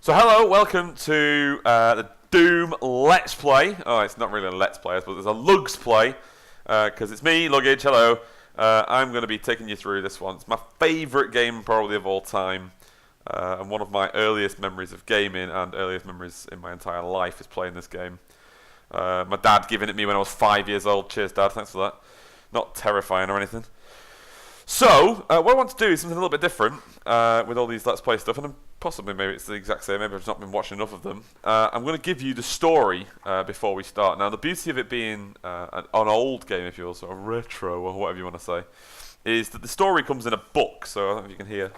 So hello, welcome to the Doom Let's Play. Oh, it's not really a Let's Play, but it's a LuggsPlay, because it's me, Luggage, hello. I'm going to be taking you through this one. It's my favourite game probably of all time, and one of my earliest memories of gaming and earliest memories in my entire life is playing this game. My dad giving it me when I was 5 years old. Cheers, Dad, thanks for that. Not terrifying or anything. So, what I want to do is something a little bit different with all these Let's Play stuff, and possibly maybe it's the exact same, maybe I've just not been watching enough of them. I'm going to give you the story before we start. Now, the beauty of it being an old game, if you will, sort of retro, or whatever you want to say, is that the story comes in a book, so I don't know if you can hear.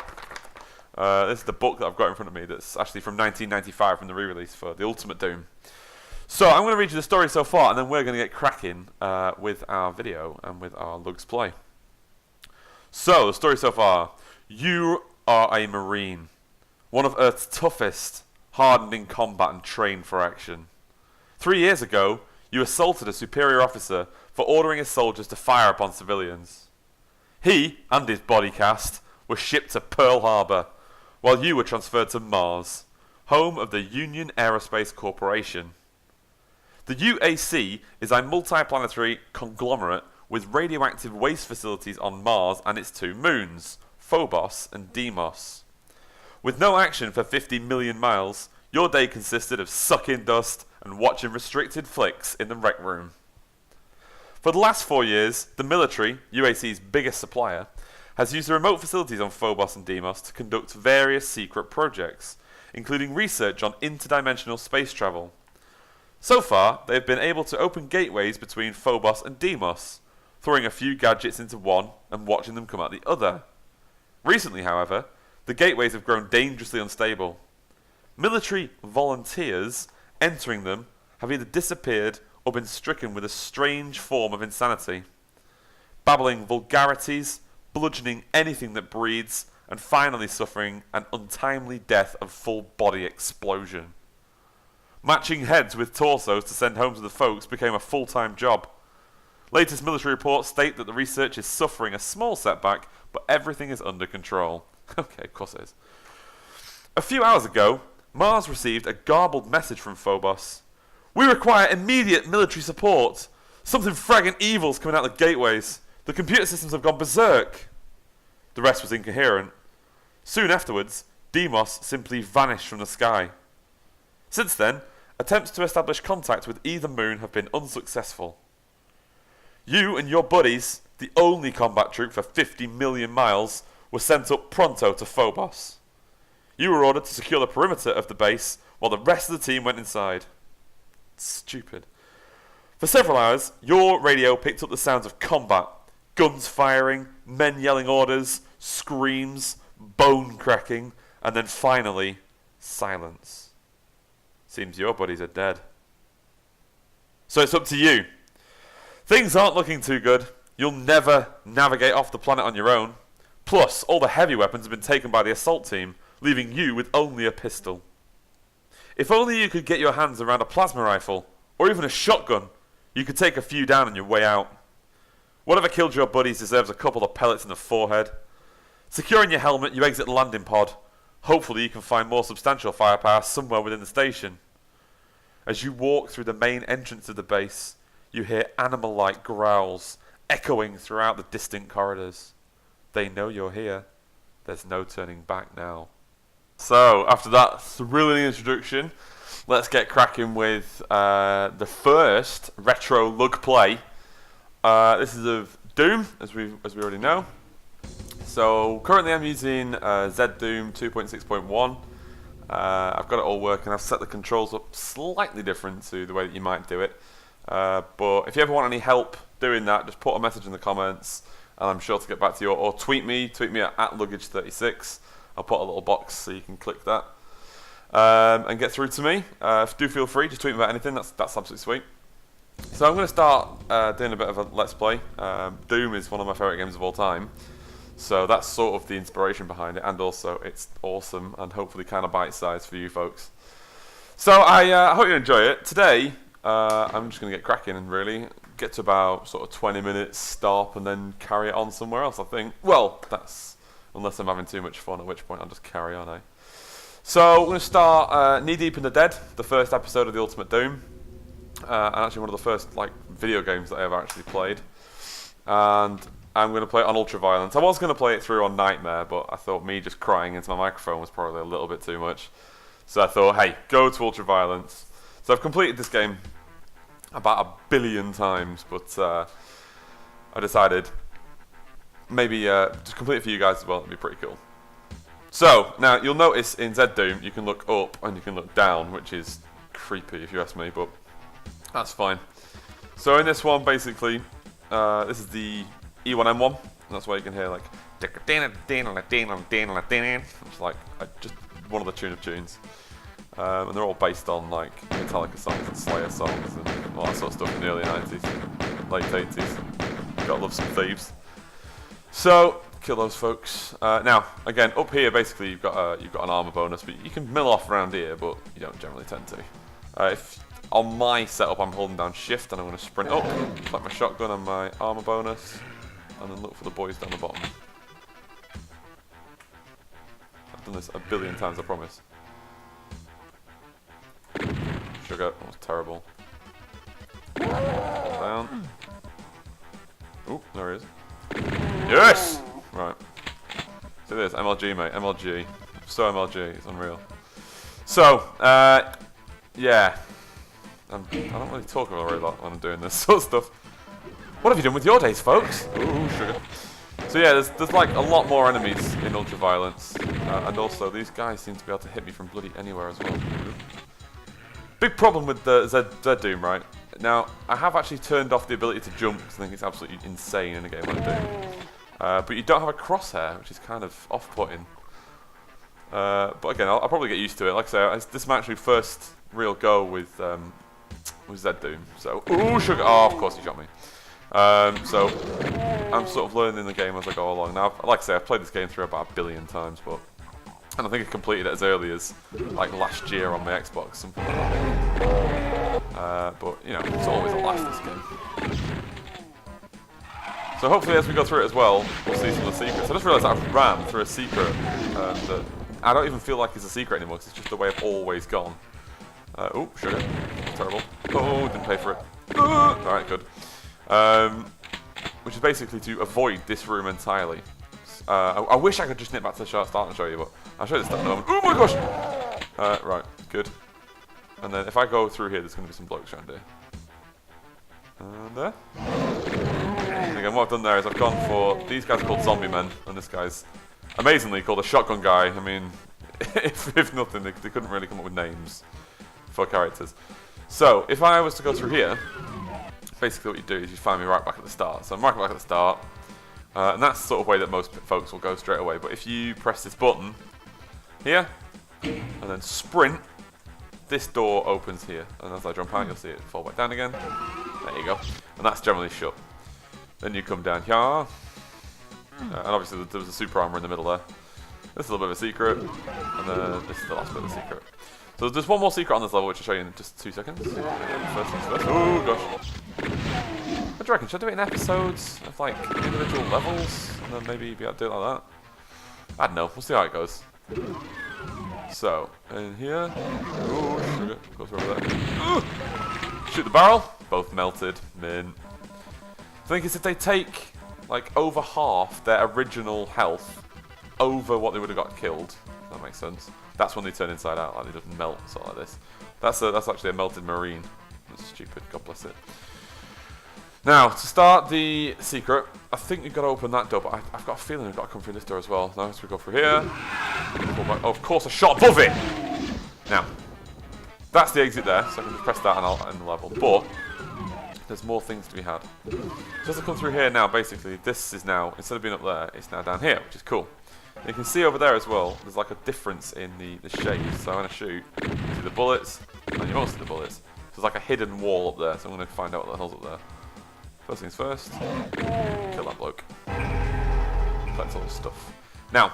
This is the book that I've got in front of me that's actually from 1995, from the re-release for the Ultimate Doom. So, I'm going to read you the story so far, and then we're going to get cracking with our video and with our LuggsPlay. So, the story so far. You are a Marine. One of Earth's toughest, hardened in combat and trained for action. 3 years ago, you assaulted a superior officer for ordering his soldiers to fire upon civilians. He and his body cast were shipped to Pearl Harbor, while you were transferred to Mars, home of the Union Aerospace Corporation. The UAC is a multiplanetary conglomerate with radioactive waste facilities on Mars and its 2 moons, Phobos and Deimos. With no action for 50 million miles, your day consisted of sucking dust and watching restricted flicks in the rec room. For the last 4 years, the military, UAC's biggest supplier, has used the remote facilities on Phobos and Deimos to conduct various secret projects, including research on interdimensional space travel. So far, they have been able to open gateways between Phobos and Deimos, throwing a few gadgets into one and watching them come out the other. Recently, however, the gateways have grown dangerously unstable. Military volunteers entering them have either disappeared or been stricken with a strange form of insanity, babbling vulgarities, bludgeoning anything that breathes, and finally suffering an untimely death of full-body explosion. Matching heads with torsos to send home to the folks became a full-time job. Latest military reports state that the research is suffering a small setback, but everything is under control. Okay, of course it is. A few hours ago, Mars received a garbled message from Phobos. We require immediate military support. Something fragging evil's coming out the gateways. The computer systems have gone berserk. The rest was incoherent. Soon afterwards, Deimos simply vanished from the sky. Since then, attempts to establish contact with either moon have been unsuccessful. You and your buddies, the only combat troop for 50 million miles, were sent up pronto to Phobos. You were ordered to secure the perimeter of the base while the rest of the team went inside. Stupid. For several hours, your radio picked up the sounds of combat, guns firing, men yelling orders, screams, bone cracking, and then finally, silence. Seems your buddies are dead. So it's up to you. Things aren't looking too good. You'll never navigate off the planet on your own. Plus, all the heavy weapons have been taken by the assault team, leaving you with only a pistol. If only you could get your hands around a plasma rifle, or even a shotgun, you could take a few down on your way out. Whatever killed your buddies deserves a couple of pellets in the forehead. Securing your helmet, you exit the landing pod. Hopefully you can find more substantial firepower somewhere within the station. As you walk through the main entrance of the base, you hear animal-like growls echoing throughout the distant corridors. They know you're here. There's no turning back now. So, after that thrilling introduction, let's get cracking with the first retro LuggsPlay. This is of Doom, as we already know. So, currently I'm using ZDoom 2.6.1. I've got it all working. I've set the controls up slightly different to the way that you might do it. But if you ever want any help doing that, just put a message in the comments and I'm sure to get back to you, or tweet me at Luggage36. I'll put a little box so you can click that and get through to me. Do feel free, just tweet me about anything, that's absolutely sweet. So I'm going to start doing a bit of a Let's Play. Doom is one of my favourite games of all time, so that's sort of the inspiration behind it, and also it's awesome and hopefully kind of bite-sized for you folks. So I hope you enjoy it. Today, I'm just going to get cracking and really get to about sort of 20 minutes, stop, and then carry it on somewhere else, I think. Well, that's unless I'm having too much fun, at which point I'll just carry on, eh? So we're going to start Knee Deep in the Dead, the first episode of the Ultimate Doom, and actually one of the first like video games that I ever actually played. And I'm going to play it on Ultraviolence. I was going to play it through on Nightmare, but I thought me just crying into my microphone was probably a little bit too much. So I thought, hey, go to Ultraviolence. So I've completed this game about 1 billion times, but I decided maybe just complete it for you guys as well. It'd be pretty cool. So now you'll notice in Z Doom you can look up and you can look down, which is creepy if you ask me, but that's fine. So in this one, basically, this is the E1M1. And that's why you can hear like it's like just one of the tune of tunes, and they're all based on like Metallica songs and Slayer songs and all that sort of stuff in the early 90s, late 80s. Gotta love some thieves. So kill those folks. Now again, up here basically you've got an armor bonus, but you can mill off around here, but you don't generally tend to. If on my setup I'm holding down shift and I'm going to sprint up, like my shotgun and my armor bonus, and then look for the boys down the bottom. I've done this 1 billion times, I promise. Sugar, that was terrible. Down. Oh, there he is. Yes! Right. So this, MLG mate, MLG. So MLG, it's unreal. So, yeah. I don't really talk about it very lot when I'm doing this sort of stuff. What have you done with your days, folks? Ooh, sugar. So yeah, there's like a lot more enemies in Ultraviolence, and also these guys seem to be able to hit me from bloody anywhere as well. Big problem with the Z Doom, right? Now, I have actually turned off the ability to jump because I think it's absolutely insane in a game like Doom. But you don't have a crosshair, which is kind of off-putting. But again, I'll probably get used to it. Like I say, this is my actually first real go with Z Doom. So, ooh, sugar! Oh, of course he shot me. So, I'm sort of learning the game as I go along. Now, like I say, I've played this game through about 1 billion times, but and I think I completed it as early as like last year on my Xbox, something like that. But you know, it's always a laugh, this game. So hopefully, as we go through it as well, we'll see some of the secrets. I just realised that I've ran through a secret that I don't even feel like it's a secret anymore because it's just the way I've always gone. Oh, sugar. That's terrible. Oh, didn't pay for it. Alright, good. Which is basically to avoid this room entirely. I wish I could just nip back to the start and show you, but I'll show you this stuff in a moment. Oh my gosh! Right, good. And then if I go through here, there's going to be some blokes around here. And there. And again, what I've done there is I've gone for these guys called Zombie Men, and this guy's amazingly called a Shotgun Guy. I mean, if nothing, they couldn't really come up with names for characters. So, if I was to go through here, basically what you do is you find me right back at the start. So I'm right back at the start, and that's the sort of way that most folks will go straight away. But if you press this button here, and then sprint, this door opens here. And as I jump out, you'll see it fall back down again. There you go. And that's generally shut. Then you come down here, and obviously there was a super armor in the middle there. This is a little bit of a secret, and then this is the last bit of the secret. So there's one more secret on this level, which I'll show you in just 2 seconds. First things first. Oh gosh. What do you reckon? Should I do it in episodes of like individual levels, and then maybe be able to do it like that? I don't know. We'll see how it goes. So in here, oh sugar, goes over there. Shoot the barrel. Both melted. Mint. The thing is, if they take like over half their original health over what they would have got killed, if that makes sense. That's when they turn inside out, like they just melt, sort of like this. That's actually a melted marine. That's stupid, God bless it. Now, to start the secret, I think you've got to open that door, but I've got a feeling I've got to come through this door as well. Now, as we go through here. Oh, of course, I shot above it! Now, that's the exit there, so I can just press that and I'll end the level. But, there's more things to be had. So as I come through here now, basically, this is now, instead of being up there, it's now down here, which is cool. You can see over there as well, there's like a difference in the shades. So I'm going to shoot, you see the bullets, and you won't see the bullets. So there's like a hidden wall up there, so I'm going to find out what the hell's up there. First things first, kill that bloke. Collect all this stuff. Now,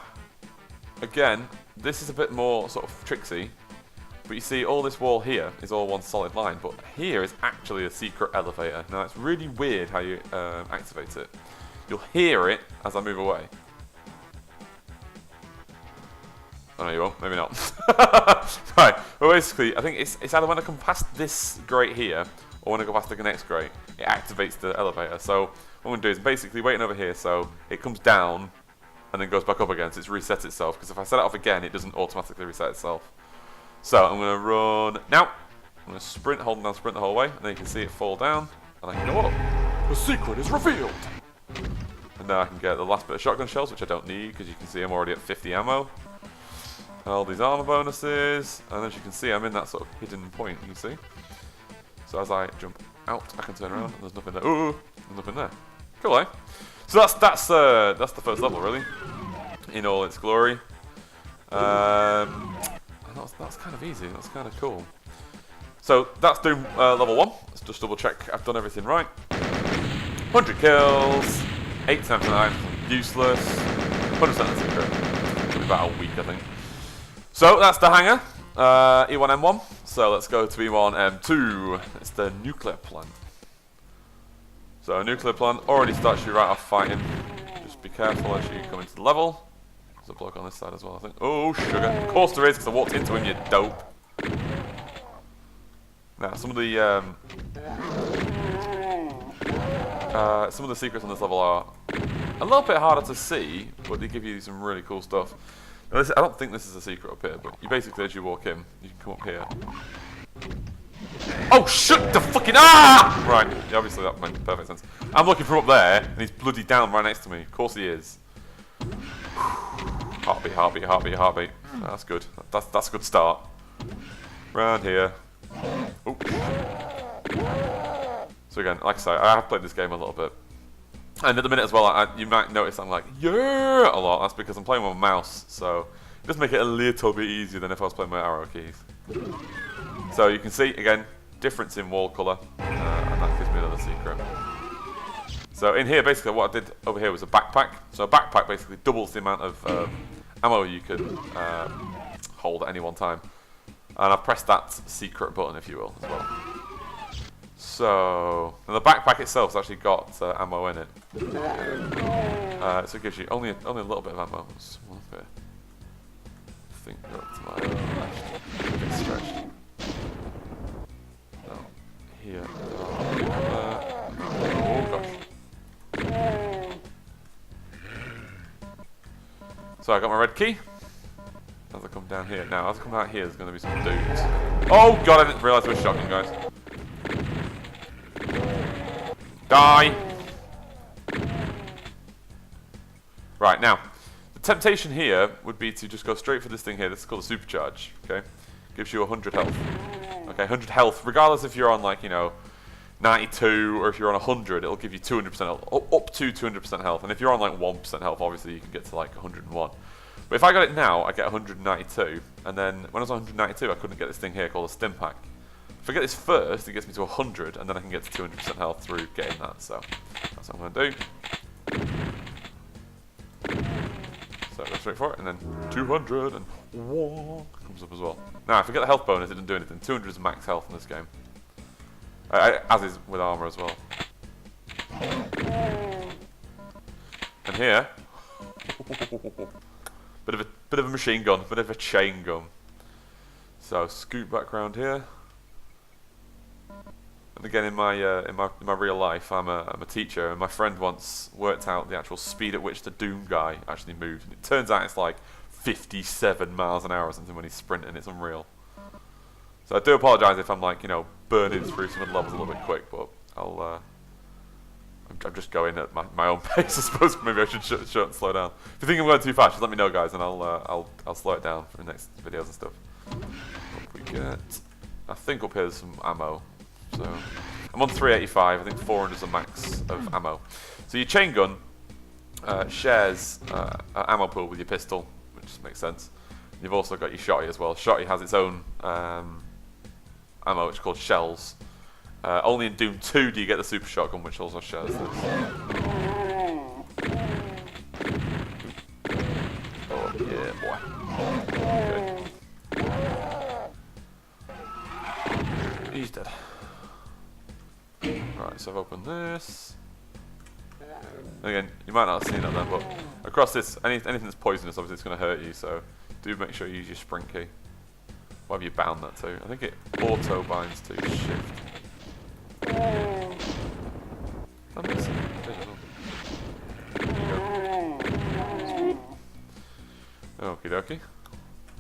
again, this is a bit more sort of tricksy, but you see all this wall here is all one solid line, but here is actually a secret elevator. Now it's really weird how you activate it. You'll hear it as I move away. Oh no, you won't. Maybe not. Right. Well, basically, I think it's either when I come past this grate here, or when I go past the next grate, it activates the elevator. So what I'm going to do is basically waiting over here, so it comes down and then goes back up again, so it's reset itself. Because if I set it off again, it doesn't automatically reset itself. So I'm going to run now. I'm going to sprint, holding down sprint the whole way, and then you can see it fall down, and I can go up. The secret is revealed. And now I can get the last bit of shotgun shells, which I don't need because you can see I'm already at 50 ammo. And all these armor bonuses, and as you can see, I'm in that sort of hidden point. You see. So as I jump out, I can turn around, and there's nothing there. Ooh, there's nothing there. Cool, eh? So that's the first level, really, in all its glory. That's kind of easy. That's kind of cool. So that's Doom level 1. Let's just double check I've done everything right. 100 kills, 8 times tonight, useless. 100% secret. Took about a week, I think. So that's the hangar, E1M1. So let's go to E1M2. It's the nuclear plant. So nuclear plant already starts you right off fighting. Just be careful as you come into the level. There's a bloke on this side as well, I think. Oh, sugar. Of course there is, because I walked into him, you dope. Now, some of the secrets on this level are a little bit harder to see, but they give you some really cool stuff. Now, I don't think this is a secret up here, but you basically, as you walk in, you can come up here. Oh, shut the fucking ah! Right, yeah, obviously that made perfect sense. I'm looking from up there, and he's bloody down right next to me. Of course he is. Heartbeat, heartbeat, heartbeat, heartbeat. That's good. That's a good start. Round here. Oops. So again, like I say, I have played this game a little bit. And at the minute as well, you might notice I'm like, yeah, a lot. That's because I'm playing with my mouse, so it does make it a little bit easier than if I was playing my arrow keys. So you can see, again, difference in wall colour, and that gives me another secret. So in here, basically what I did over here was a backpack. So a backpack basically doubles the amount of ammo you can hold at any one time. And I've pressed that secret button, if you will, as well. So, and the backpack itself has actually got ammo in it. So it gives you only a little bit of ammo. Just one bit. I think up to my left. A bit stretched. No. Here. Oh gosh. So I got my red key. As I come down here. Now, as I come out here, there's going to be some dudes. Oh god, I didn't realise there was shotgun, guys. Die! Right, now, the temptation here would be to just go straight for this thing here. This is called a supercharge, okay? Gives you 100 health. Okay, 100 health, regardless if you're on, like, you know, 92 or if you're on 100, it'll give you 200% health, up to 200% health. And if you're on, like, 1% health, obviously you can get to, like, 101. But if I got it now, I get 192, and then when I was on 192, I couldn't get this thing here called a stim pack. If I get this first, it gets me to 100, and then I can get to 200% health through getting that, so that's what I'm going to do. So go straight for it, and then 200, and comes up as well. Now, if I get the health bonus, it doesn't do anything. 200 is max health in this game. As is with armor as well. And here... Bit of a machine gun, bit of a chain gun. So scoot back round here. And again, in my real life, I'm a teacher, and my friend once worked out the actual speed at which the Doom guy actually moves. And it turns out it's like 57 miles an hour or something when he's sprinting. It's unreal. So I do apologise if I'm like, you know, burning through some of the levels a little bit quick, but I'm just going at my own pace, I suppose. Maybe I should shut and slow down. If you think I'm going too fast, just let me know, guys, and I'll slow it down for the next videos and stuff. What we get? I think up here there's some ammo. So I'm on 385. I think 400 is the max of ammo. So your chain gun shares an ammo pool with your pistol, which makes sense. You've also got your shotty as well. Shotty has its own ammo, which is called shells. Only in Doom 2 do you get the super shotgun, which also shares this. Oh yeah, boy. Okay. He's dead. Right, so I've opened this. Again, you might not have seen it then, but across this, anything that's poisonous, obviously it's going to hurt you. So do make sure you use your sprint key. What have you bound that to? I think it auto binds to shift. That makes sense. Okie dokie.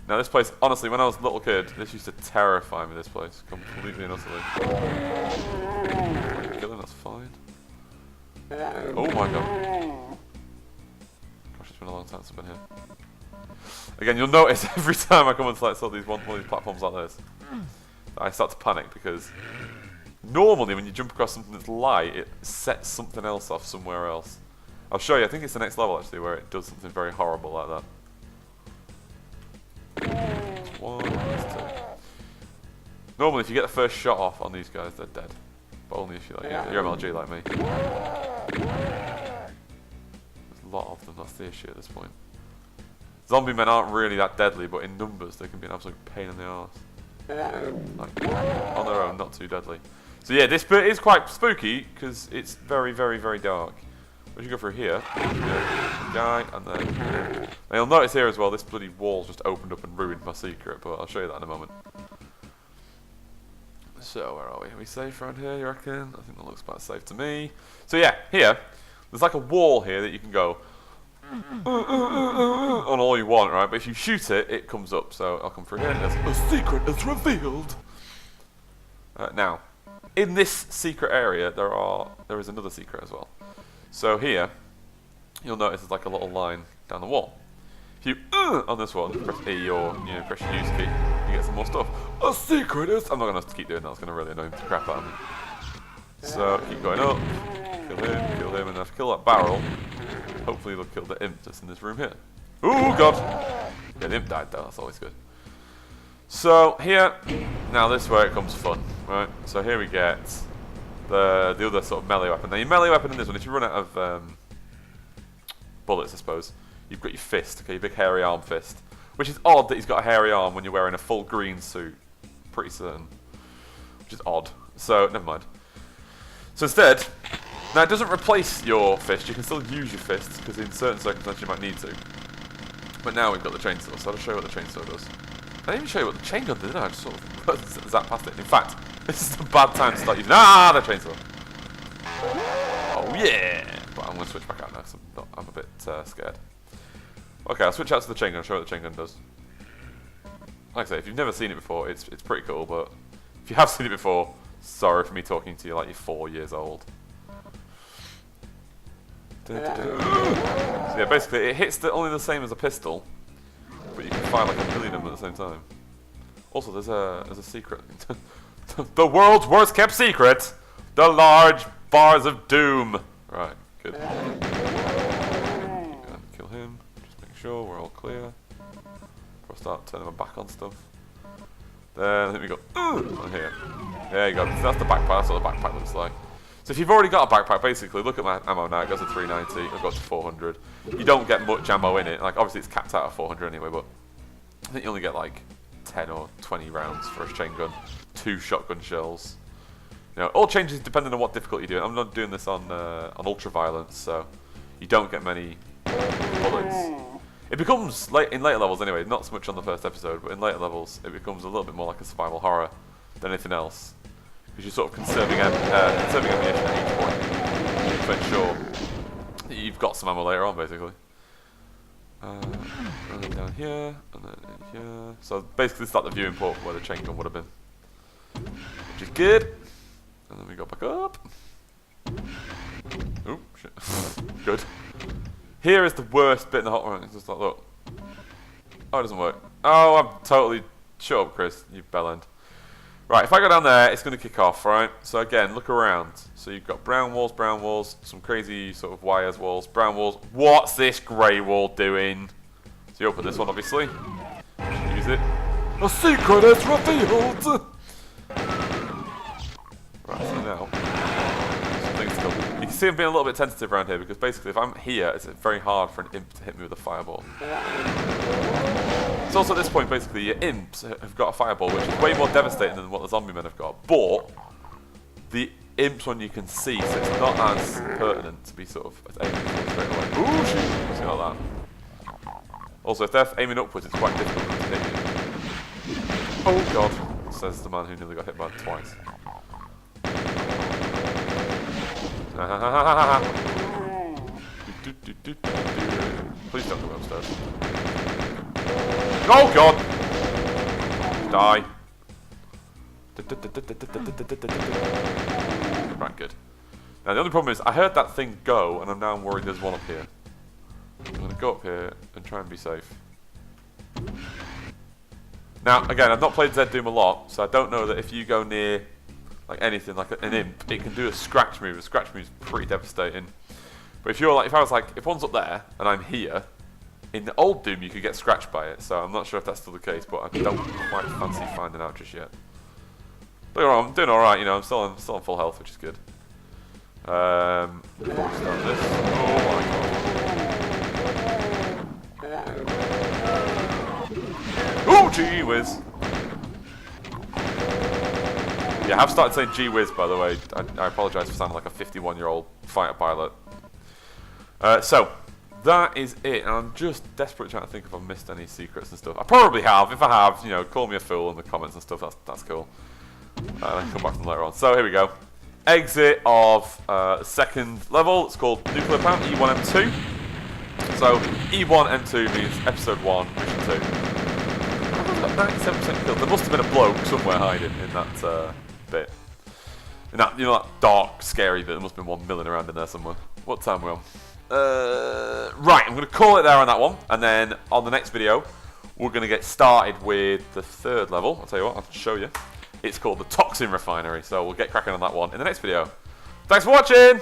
Now this place, honestly, when I was a little kid, this used to terrify me, this place. Completely and utterly. Killing, that's fine. Oh my god. Gosh, it's been a long time since I've been here. Again, you'll notice every time I come onto like, sort of one of these platforms like this, I start to panic because normally when you jump across something that's light, it sets something else off somewhere else. I'll show you, I think it's the next level actually where it does something very horrible like that. That's one, that's two. Normally if you get the first shot off on these guys, they're dead. But only if you're MLG like me. There's a lot of them, that's the issue at this point. Zombie men aren't really that deadly, but in numbers they can be an absolute pain in the arse. Like, on their own, not too deadly. So yeah, this bit is quite spooky because it's very, very, very dark. We should go through here. Guy, and then. Now you'll notice here as well, this bloody wall's just opened up and ruined my secret, but I'll show you that in a moment. So where are we? Are we safe around here? You reckon? I think that looks about safe to me. So yeah, here there's like a wall here that you can go on all you want, right? But if you shoot it, it comes up. So I'll come through here. A secret is revealed. Now, in this secret area, there is another secret as well. So here, you'll notice there's like a little line down the wall. If you on this one, press E or press your use key, you get some more stuff. A secret is. I'm not gonna keep doing that. It's gonna really annoy the crap out of me. So keep going up. Kill him, and if I kill that barrel, hopefully they'll kill the imp that's in this room here. Ooh, God! Yeah, the imp died though, that's always good. So, here, now this is where it comes fun, right? So here we get the other sort of melee weapon. Now your melee weapon in this one, if you run out of bullets, I suppose, you've got your fist, okay, your big hairy arm fist. Which is odd that he's got a hairy arm when you're wearing a full green suit. Pretty certain. Which is odd. So, never mind. So instead, now it doesn't replace your fist, you can still use your fists, because in certain circumstances you might need to. But now we've got the chainsaw, so I'll show you what the chainsaw does. I didn't even show you what the chain gun did, did I? I just sort of zapped past it. In fact, this is a bad time to start using the chainsaw. Oh yeah! But I'm going to switch back out now, because I'm a bit scared. Okay, I'll switch out to the chain gun and show you what the chain gun does. Like I say, if you've never seen it before, it's pretty cool, but if you have seen it before, sorry for me talking to you like you're 4 years old. So yeah, basically it hits only the same as a pistol, but you can fire like a million of them at the same time. Also, there's a secret. The world's worst kept secret: the large bars of doom. Right, good. Kill him. Just make sure we're all clear. Before I start turning my back on stuff. Then I think we go on here. There you go. So that's the backpack. That's what the backpack looks like. So if you've already got a backpack, basically, look at my ammo now. It goes to 390. I've got to 400. You don't get much ammo in it. Like obviously it's capped out at 400 anyway, but I think you only get like 10 or 20 rounds for a chain gun, 2 shotgun shells. You know, all changes depending on what difficulty you're doing. I'm not doing this on ultraviolence, so you don't get many bullets. It becomes in later levels anyway. Not so much on the first episode, but in later levels, it becomes a little bit more like a survival horror than anything else. Because you're sort of conserving ammunition at each point to ensure that you've got some ammo later on, basically. And then down here, and then in here. So basically, it's like the viewing port where the chain gun would have been, which is good. And then we go back up. Oop, shit. Good. Here is the worst bit in the hot run. It's just like, look. Oh, it doesn't work. Oh, I'm totally. Shut up, Chris. You bellend. Right, if I go down there, it's going to kick off, right? So again, look around. So you've got brown walls, some crazy sort of wires walls, brown walls. What's this grey wall doing? So you open this one, obviously. Use it. A secret is revealed! Right, so now, some things to come. You can see I'm being a little bit tentative around here, because basically if I'm here, it's very hard for an imp to hit me with a fireball. It's also at this point, basically, your imps have got a fireball, which is way more devastating than what the zombie men have got. But the imps one you can see, so it's not as pertinent to be sort of aiming for straight away. Ooh, shoot! See like that. Also, if they're aiming upwards, it's quite difficult to hit you. Oh god, says the man who nearly got hit by it twice. Please don't go upstairs. Oh god! Die. Right, good. Now the only problem is I heard that thing go and I'm now worried there's one up here. I'm going to go up here and try and be safe. Now, again, I've not played Zed Doom a lot, so I don't know that if you go near like anything, like an imp, it can do a scratch move. A scratch move is pretty devastating. But if you're like, if I was like, if one's up there and I'm here, in the old Doom you could get scratched by it. So I'm not sure if that's still the case, but I don't quite fancy finding out just yet. But I'm doing all right, you know. I'm still on full health, which is good. Start this. Oh my god. Oh, gee whiz. Yeah, I've started saying gee whiz, by the way. I apologise for sounding like a 51-year-old fighter pilot. So, that is it. And I'm just desperately trying to think if I've missed any secrets and stuff. I probably have. If I have, you know, call me a fool in the comments and stuff. That's cool. I can come back to them later on. So, here we go. Exit of second level. It's called Nuclear Plant, E1M2. So, E1M2 means episode 1, mission 2. 97% killed. There must have been a bloke somewhere hiding in that bit. In that, you know, that dark, scary bit. There must have been one milling around in there somewhere. What time are we on? Right, I'm going to call it there on that one. And then on the next video, we're going to get started with the third level. I'll tell you what, I'll show you. It's called the Toxin Refinery. So we'll get cracking on that one in the next video. Thanks for watching!